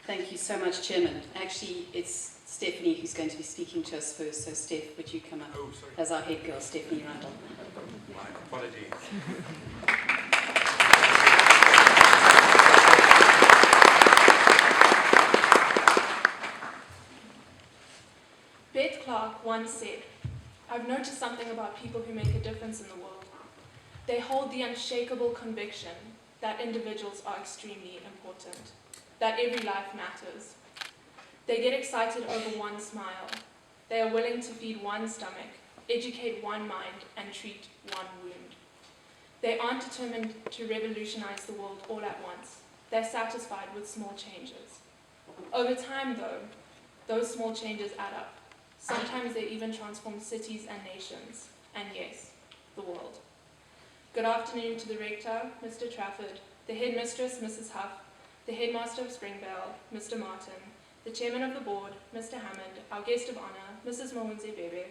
Thank you so much, Chairman. Actually, it's Stephanie who's going to be speaking to us first. So, Steph, would you come up as our head girl, Stephanie Rundle? My apologies. Beth Clark once said, "I've noticed something about people who make a difference in the world. They hold the unshakable conviction that individuals are extremely important, that every life matters. They get excited over one smile. They are willing to feed one stomach, educate one mind, and treat one wound. They aren't determined to revolutionize the world all at once. They're satisfied with small changes. Over time, though, those small changes add up. Sometimes they even transform cities and nations, and yes, the world." Good afternoon to the Rector, Mr. Trafford, the Headmistress, Mrs. Huff, the Headmaster of Springvale, Mr. Martin, the Chairman of the Board, Mr. Hammond, our Guest of Honour, Mrs. Mawunze Bebe,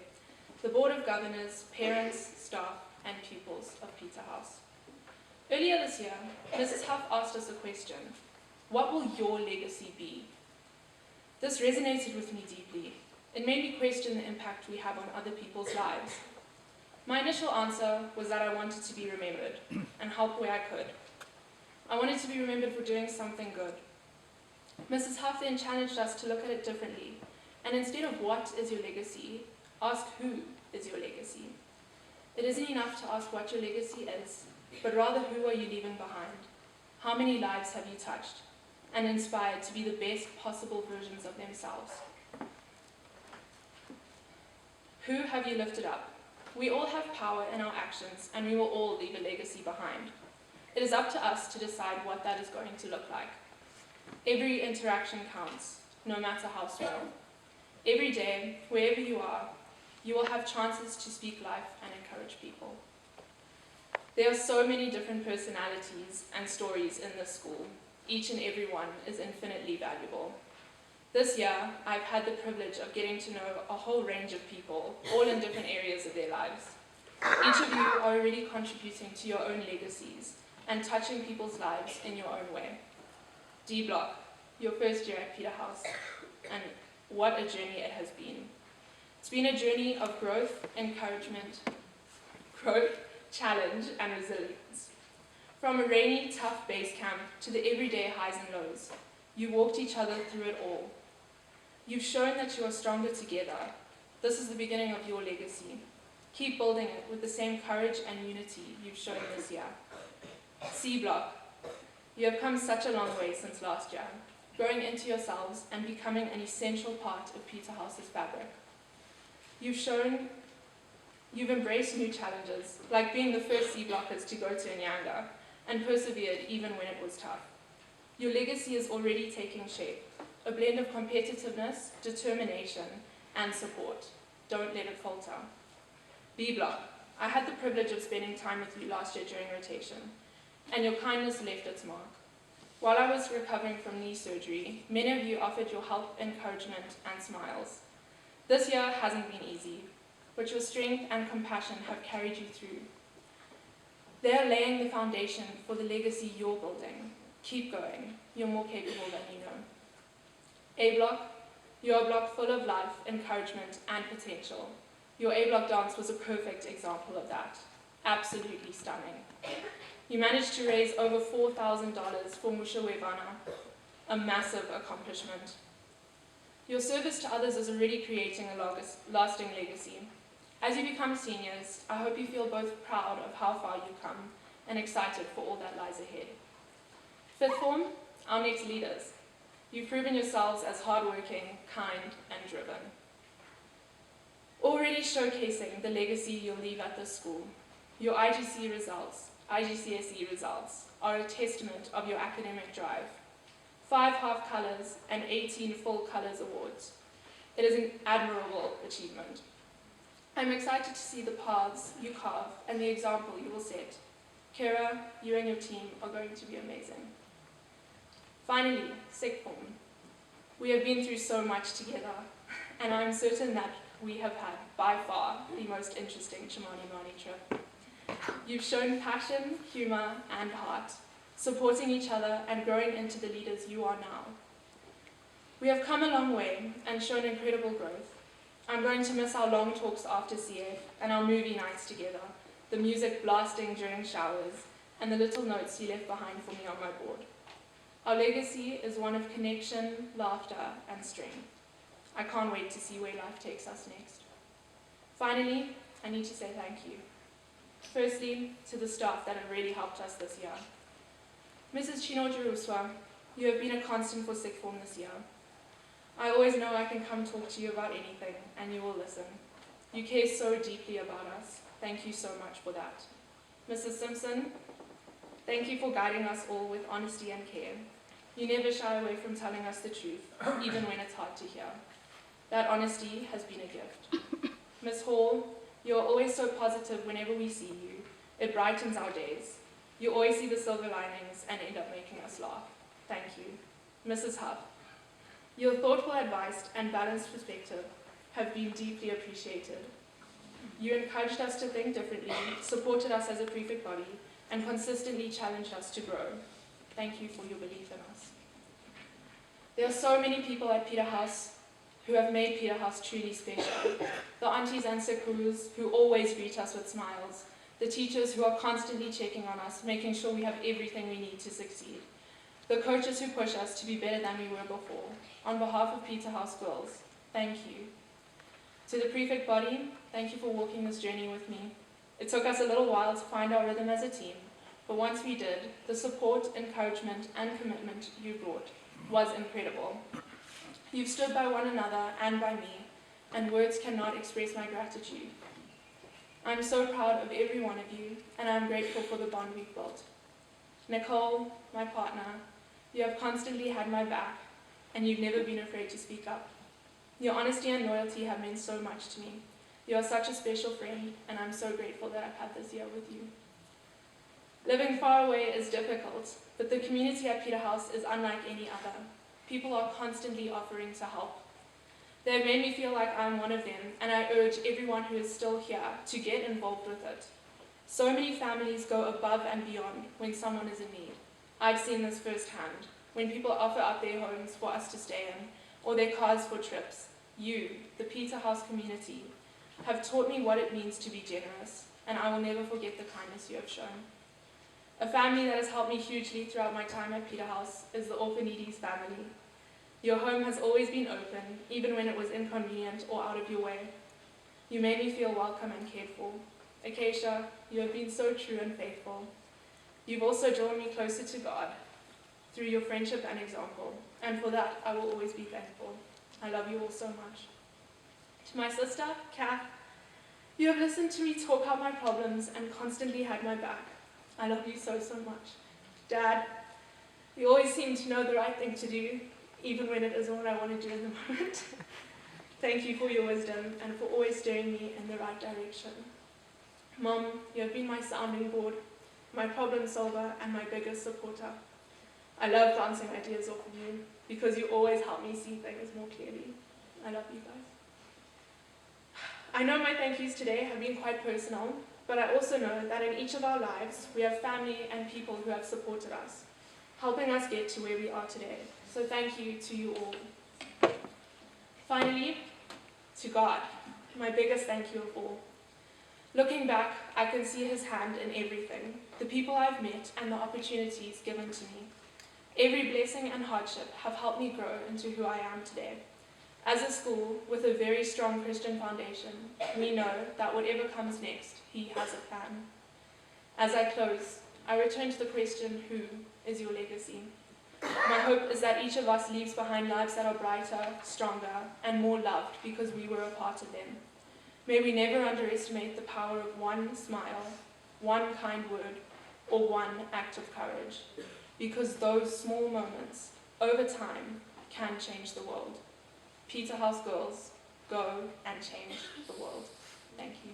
the Board of Governors, parents, staff, and pupils of Peterhouse. Earlier this year, Mrs. Huff asked us a question: what will your legacy be? This resonated with me deeply. It made me question the impact we have on other people's lives. My initial answer was that I wanted to be remembered and help where I could. I wanted to be remembered for doing something good. Mrs. Huff then challenged us to look at it differently, and instead of what is your legacy, ask who is your legacy. It isn't enough to ask what your legacy is, but rather who are you leaving behind? How many lives have you touched and inspired to be the best possible versions of themselves? Who have you lifted up? We all have power in our actions, and we will all leave a legacy behind. It is up to us to decide what that is going to look like. Every interaction counts, no matter how small. Every day, wherever you are, you will have chances to speak life and encourage people. There are so many different personalities and stories in this school. Each and every one is infinitely valuable. This year, I've had the privilege of getting to know a whole range of people, all in different areas of their lives. Each of you are already contributing to your own legacies and touching people's lives in your own way. D Block, your first year at Peterhouse, and what a journey it has been. It's been a journey of growth, encouragement, challenge, and resilience. From a rainy, tough base camp to the everyday highs and lows, you walked each other through it all. You've shown that you are stronger together. This is the beginning of your legacy. Keep building it with the same courage and unity you've shown this year. C Block, you have come such a long way since last year, growing into yourselves and becoming an essential part of Peterhouse's fabric. You've embraced new challenges, like being the first C Blockers to go to Nyanga, and persevered even when it was tough. Your legacy is already taking shape, a blend of competitiveness, determination, and support. Don't let it falter. B Block, I had the privilege of spending time with you last year during rotation, and your kindness left its mark. While I was recovering from knee surgery, many of you offered your help, encouragement, and smiles. This year hasn't been easy, but your strength and compassion have carried you through. They are laying the foundation for the legacy you're building. Keep going. You're more capable than you know. A Block, you're a block full of life, encouragement, and potential. Your A Block dance was a perfect example of that. Absolutely stunning. You managed to raise over $4,000 for Musha Webana, a massive accomplishment. Your service to others is already creating a lasting legacy. As you become seniors, I hope you feel both proud of how far you've come and excited for all that lies ahead. Fifth form, our next leaders. You've proven yourselves as hardworking, kind, and driven. Already showcasing the legacy you'll leave at this school. Your IGCSE results are a testament of your academic drive. 5 half colours and 18 full colours awards. It is an admirable achievement. I'm excited to see the paths you carve and the example you will set. Kira, you and your team are going to be amazing. Finally, sixth form. We have been through so much together, and I'm certain that we have had, by far, the most interesting Chimani Mani trip. You've shown passion, humour, and heart, supporting each other and growing into the leaders you are now. We have come a long way and shown incredible growth. I'm going to miss our long talks after CF and our movie nights together, the music blasting during showers, and the little notes you left behind for me on my board. Our legacy is one of connection, laughter, and strength. I can't wait to see where life takes us next. Finally, I need to say thank you. Firstly, to the staff that have really helped us this year. Mrs. Chino Jeruswa, you have been a constant for sixth form this year. I always know I can come talk to you about anything, and you will listen. You care so deeply about us. Thank you so much for that. Mrs. Simpson, thank you for guiding us all with honesty and care. You never shy away from telling us the truth, even when it's hard to hear. That honesty has been a gift. Miss Hall, you are always so positive whenever we see you. It brightens our days. You always see the silver linings and end up making us laugh. Thank you. Mrs. Huff, your thoughtful advice and balanced perspective have been deeply appreciated. You encouraged us to think differently, supported us as a prefect body, and consistently challenged us to grow. Thank you for your belief in us. There are so many people at Peterhouse who have made Peterhouse truly special. The aunties and sekus who always greet us with smiles. The teachers who are constantly checking on us, making sure we have everything we need to succeed. The coaches who push us to be better than we were before. On behalf of Peterhouse girls, thank you. To the prefect body, thank you for walking this journey with me. It took us a little while to find our rhythm as a team, but once we did, the support, encouragement, and commitment you brought was incredible. You've stood by one another and by me, and words cannot express my gratitude. I'm so proud of every one of you, and I'm grateful for the bond we've built. Nicole, my partner, you have constantly had my back, and you've never been afraid to speak up. Your honesty and loyalty have meant so much to me. You are such a special friend, and I'm so grateful that I've had this year with you. Living far away is difficult, but the community at Peterhouse is unlike any other. People are constantly offering to help. They have made me feel like I'm one of them, and I urge everyone who is still here to get involved with it. So many families go above and beyond when someone is in need. I've seen this firsthand, when people offer up their homes for us to stay in, or their cars for trips. You, the Peterhouse community, have taught me what it means to be generous, and I will never forget the kindness you have shown. A family that has helped me hugely throughout my time at Peterhouse is the Orphanides family. Your home has always been open, even when it was inconvenient or out of your way. You made me feel welcome and cared for. Acacia, you have been so true and faithful. You've also drawn me closer to God through your friendship and example, and for that I will always be thankful. I love you all so much. To my sister, Kath, you have listened to me talk out my problems and constantly had my back. I love you so, so much. Dad, you always seem to know the right thing to do, even when it isn't what I want to do in the moment. Thank you for your wisdom and for always steering me in the right direction. Mom, you have been my sounding board, my problem solver, and my biggest supporter. I love bouncing ideas off of you because you always help me see things more clearly. I love you guys. I know my thank yous today have been quite personal, but I also know that in each of our lives we have family and people who have supported us, helping us get to where we are today. So thank you to you all. Finally, to God, my biggest thank you of all. Looking back, I can see his hand in everything, the people I've met and the opportunities given to me. Every blessing and hardship have helped me grow into who I am today. As a school with a very strong Christian foundation, we know that whatever comes next, he has a plan. As I close, I return to the question, who is your legacy? My hope is that each of us leaves behind lives that are brighter, stronger, and more loved because we were a part of them. May we never underestimate the power of one smile, one kind word, or one act of courage, because those small moments, over time, can change the world. Peterhouse girls, go and change the world. Thank you.